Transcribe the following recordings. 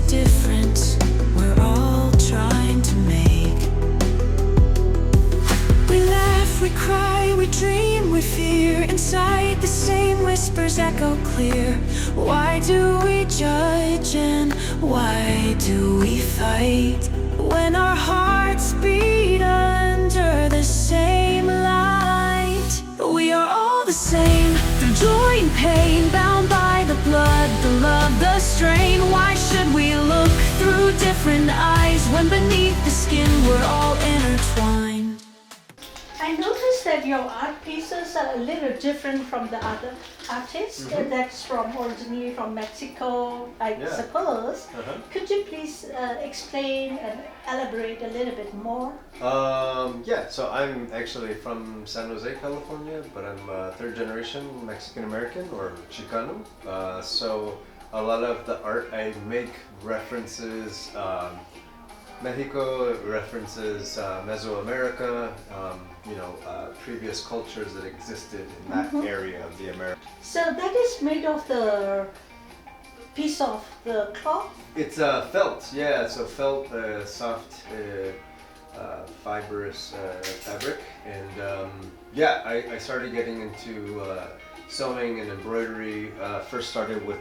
difference we're all trying to make. We laugh, we cry, we dream, we fear. Inside the same whispers echo clear. Why do we judge and why do we fight when our hearts beat under the same light? We are all the same, through joy and pain, bound by the blood, the love, the strain. Why should we look through different eyes when beneath the skin we're all intertwined? I noticed that your art pieces are a little different from the other artists. That's originally from Mexico, I suppose. Could you please explain and elaborate a little bit more? Yeah, so I'm actually from San Jose, California, but I'm third generation Mexican American or Chicano. So a lot of the art I make references Mexico, references Mesoamerica, previous cultures that existed in that area of the Americas. So that is made of the piece of the cloth? It's felt, yeah, so felt, soft, fibrous fabric. And I started getting into sewing and embroidery. First started with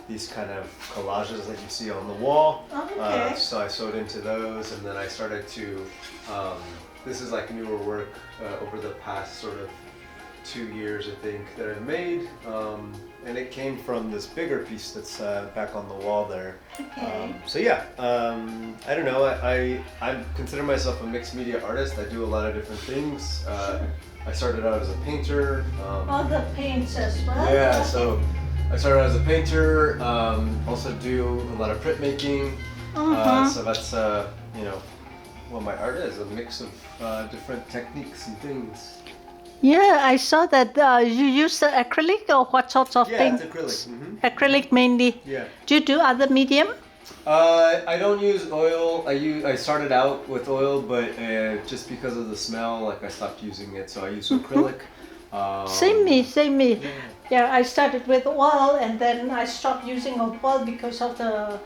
these kind of collages that you see on the wall. So I sewed into those, and then I started to, this is like newer work over the past sort of 2 years, I think, that I made. And it came from this bigger piece that's back on the wall there. I don't know, I consider myself a mixed media artist. I do a lot of different things. I started out as a painter. The paints as well? Yeah, so I started as a painter, also do a lot of printmaking. So that's, what my art is, a mix of different techniques and things. Yeah, I saw that you use the acrylic or what sorts of things? Yeah, it's acrylic. Acrylic mainly. Yeah. Do you do other medium? I don't use oil. I started out with oil, but just because of the smell, like I stopped using it, so I use acrylic. Same me. Yeah, I started with oil and then I stopped using oil because of the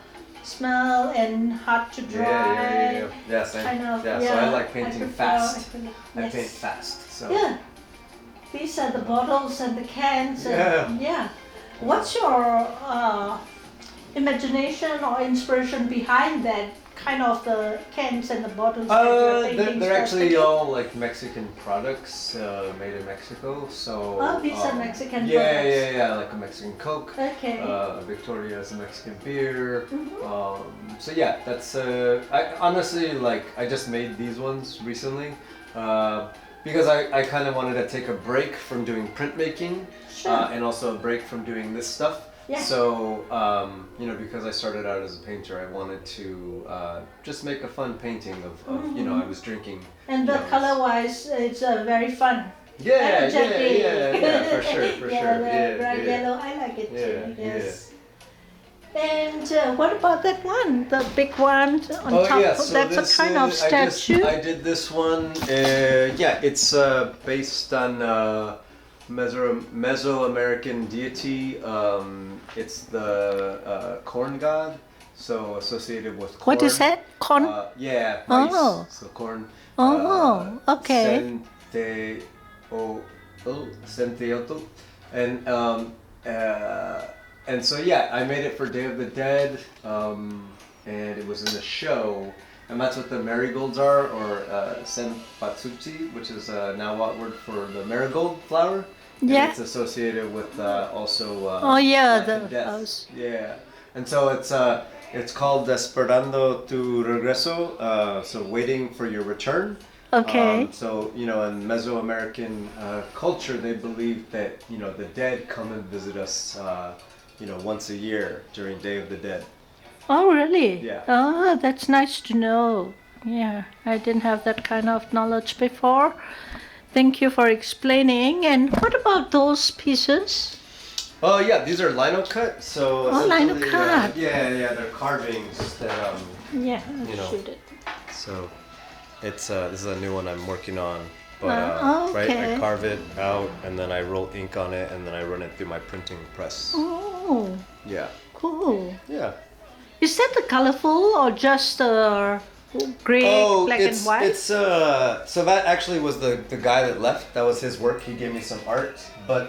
smell and hard to dry. Yeah, same. So I like painting fast. I paint fast. So. Yeah. These are the bottles and the cans. And, What's your imagination or inspiration behind that kind of the cans and the bottles that you're painting? They're actually all like Mexican products made in Mexico. So these are Mexican products. Yeah, like a Mexican Coke. Okay. Victoria is a Mexican beer. So yeah, that's I honestly I just made these ones recently. Because I kind of wanted to take a break from doing printmaking, and also a break from doing this stuff. Yeah. So, because I started out as a painter, I wanted to just make a fun painting of I was drinking. And the color-wise, it's very fun. Yeah, for sure. The bright yellow, I like it too. Yes. And what about that one, the big one on top? So that's a kind of statue. I did this one. It's based on Mesoamerican deity. It's the corn god, so associated with corn. What is that? Corn? Rice. So corn. Okay. Centeotl. And so I made it for Day of the Dead, and it was in the show, and that's what the marigolds are, or senpatsuchi, which is a Nahuatl word for the marigold flower. Yeah. And it's associated with also death. Yeah, and so it's called Esperando tu regreso, so waiting for your return. Okay. So in Mesoamerican culture, they believe that the dead come and visit us. Once a year during Day of the Dead. Oh, really? Yeah. Oh, that's nice to know. Yeah, I didn't have that kind of knowledge before. Thank you for explaining. And what about those pieces? Oh, yeah, these are lino cut. So lino cut. They're carvings that shoot it. So it's this is a new one I'm working on. But okay. I carve it out and then I roll ink on it and then I run it through my printing press. Oh. Yeah. Cool. Yeah. Is that the colorful or just gray, black and white? It's so that actually was the guy that left. That was his work. He gave me some art. But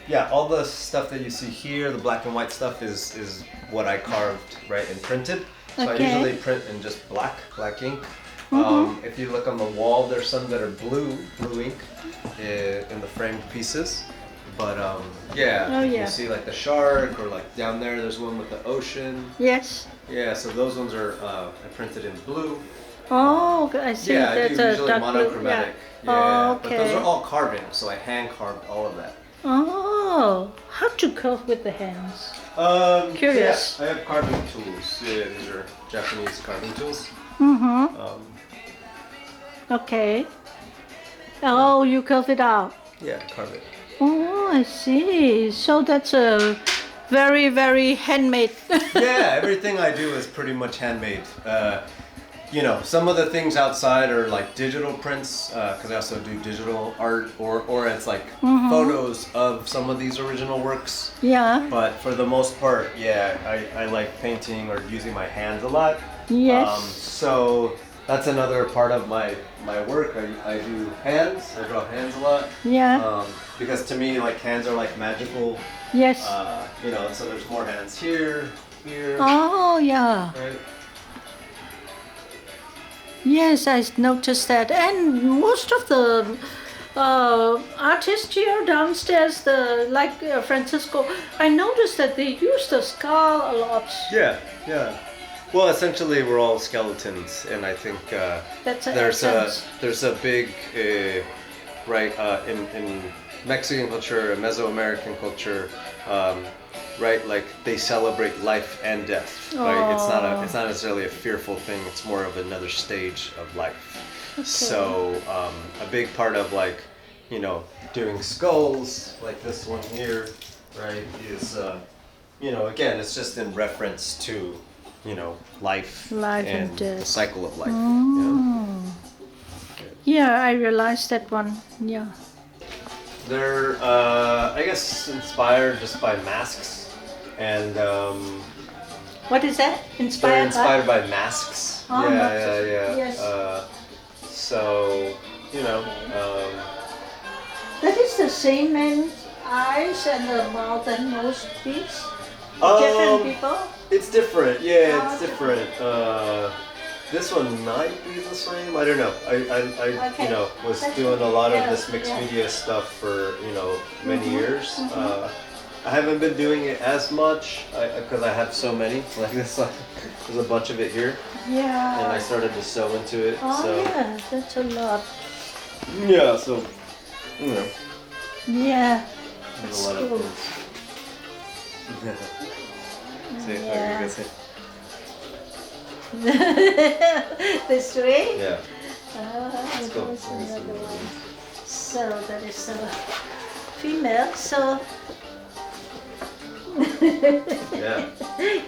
yeah, all the stuff that you see here, the black and white stuff is what I carved, right, and printed. So I usually print in just black ink. If you look on the wall, there's some that are blue ink in the framed pieces. But yeah, you see like the shark, or like down there, there's one with the ocean. Yes. Yeah, so those ones are I printed in blue. Oh, I see. Yeah, That's I do usually dark blue. monochromatic. Yeah. Yeah, Oh, but those are all carving, so I hand carved all of that. Oh, how to carve with the hands? Curious. Yeah, I have carving tools. Yeah, these are Japanese carving tools. Okay. Oh, you carve it out. Yeah, carve it. Oh, I see. So that's a very, very handmade. Yeah, everything I do is pretty much handmade. You know, some of the things outside are like digital prints, because I also do digital art, or it's like photos of some of these original works. Yeah. But for the most part, yeah, I like painting or using my hands a lot. Yes. So that's another part of my work. I do hands. I draw hands a lot. Yeah. Because to me, like, hands are like magical. Yes. You know, so there's more hands here. Oh, yeah. Right? Yes, I noticed that. And most of the artists here downstairs, Francisco, I noticed that they use the skull a lot. Yeah. Well, essentially, we're all skeletons, and I think That's there's a big right in Mexican culture, Mesoamerican culture, right? Like, they celebrate life and death. Right? It's not necessarily a fearful thing. It's more of another stage of life. Okay. So a big part of, like, you know, doing skulls like this one here, right, is you know, again, it's just in reference to, you know, life and death. The cycle of life. Yeah, I realized that one. Yeah. They're, I guess, inspired just by masks, and what is that? they're inspired by masks. Oh, yeah. Yes. So, you know, that is the same in eyes and the mouth and nose piece. Different people. It's different. Yeah, it's different. This one might be the same. I don't know. I you know, was doing a lot of this mixed media stuff for, you know, many years. I haven't been doing it as much because I have so many. Like this, there's a bunch of it here. Yeah. And I started to sew into it. Oh, so. yeah, that's a lot. Yeah, so, you know. Yeah. There's a lot of things. Yeah. Say. This way? Yeah. Let's go. So that is a female, so Yeah.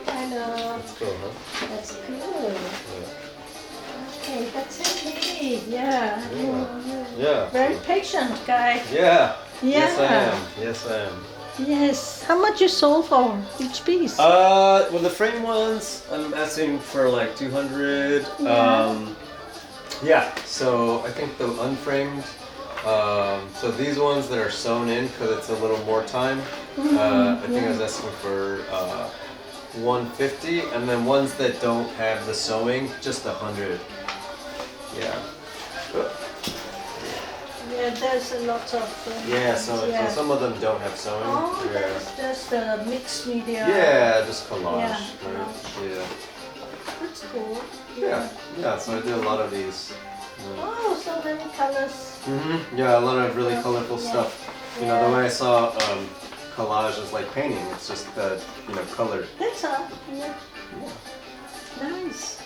I know. That's cool, huh? That's cool. Yeah. Okay, that's it. Yeah. Yeah. Very patient guy. Yeah. Yeah. Yes, I am. Yes. How much you sold for each piece? Well, the frame ones, I'm asking for like 200. Yeah. So I think the unframed. So these ones that are sewn in, because it's a little more time. I think I was asking for 150, and then ones that don't have the sewing, just 100. Yeah. Yeah, there's a lot of. So some of them don't have sewing. Oh, that's just the mixed media. Yeah, just collage. Yeah. Right? Yeah. That's cool. Yeah. So I do a lot of these. Oh, so many colors. Yeah, a lot of really colorful stuff. You know, the way I saw collage is like painting. It's just you know, colored. That's all. Yeah. Nice.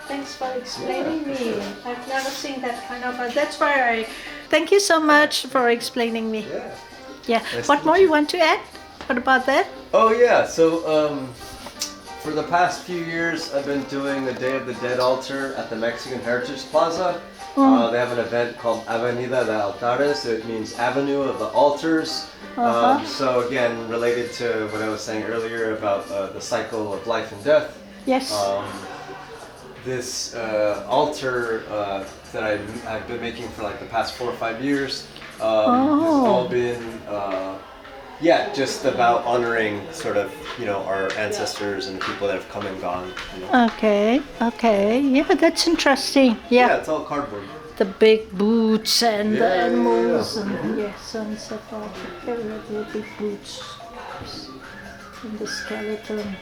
Thanks for explaining me. Sure. I've never seen that kind of. That's why I. Thank you so much for explaining me. Yeah. Yeah. Nice What more you want to add? What about that? Oh yeah. So for the past few years, I've been doing a Day of the Dead altar at the Mexican Heritage Plaza. They have an event called Avenida de Altares. It means Avenue of the Altars. So again, related to what I was saying earlier about the cycle of life and death. Yes. This altar that I've been making for like the past 4 or 5 years has all been just about honoring sort of, you know, our ancestors and the people that have come and gone, you know. Okay. Yeah, that's interesting. Yeah. It's all cardboard. The big boots and the animals yeah. and yes, and so forth. The big boots and the skeleton.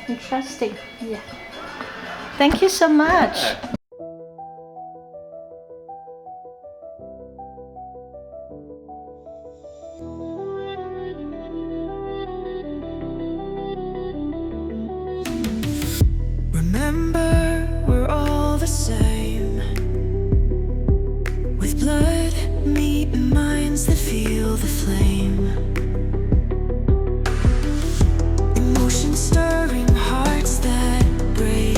Interesting. Yeah. Thank you so much. Remember, we're all the same, with blood, meat, and minds that feel the flame. Emotion stirring hearts that break.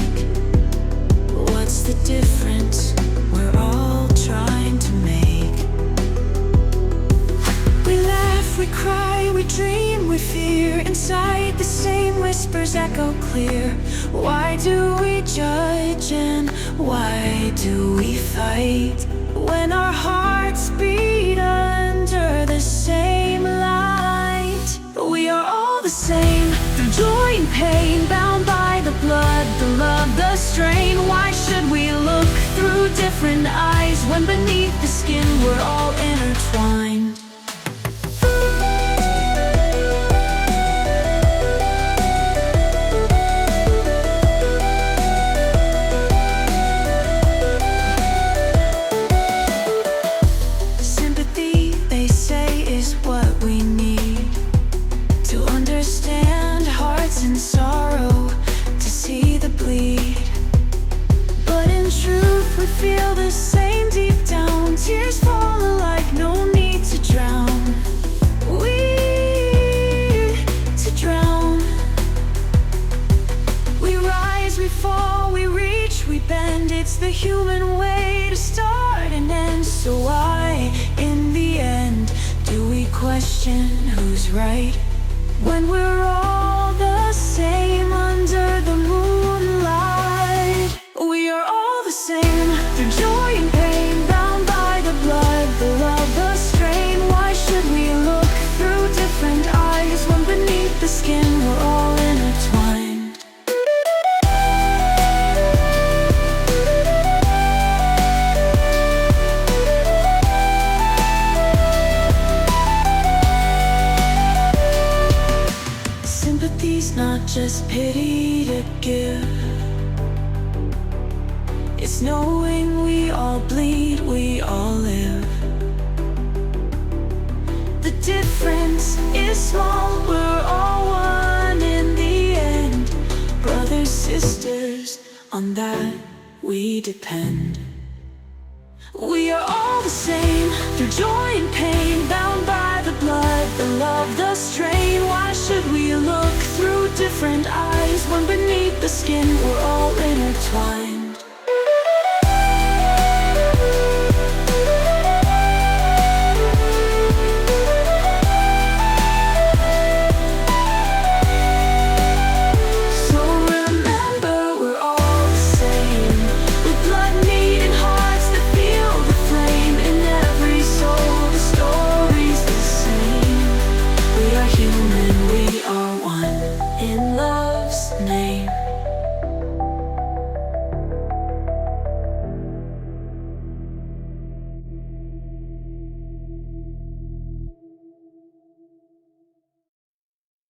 What's the difference we're all trying to make? We laugh, we cry, we dream, we fear. Inside the same whispers echo clear. Why do we judge and why do we fight? When our hearts beat under the same light. We are all the same, through joy and pain, bound by the blood, the love, the strain. Why should we look through different eyes when beneath the skin we're all intertwined? Sympathy, they say, is what we need to understand hearts in sorrow, to see the bleed. But in truth, we feel the same deep down. Tears fall alike, no need to drown. To drown. We rise, we fall, we reach, we bend. It's the human way to start and end. So why, in the end, do we question who's right? When we're all the same under the moonlight. We are all the same, through joy and pain, bound by the blood, the love, the strain. Why should we look through different eyes when beneath the skin we're all intertwined? Sympathy's not just pity to give. It's knowing we all bleed, we all live. The difference is small, we're all one in the end. Brothers, sisters, on that we depend. We are all the same, through joy and pain, bound by the blood, the love, the strain. Why should we look through different eyes when beneath the skin we're all in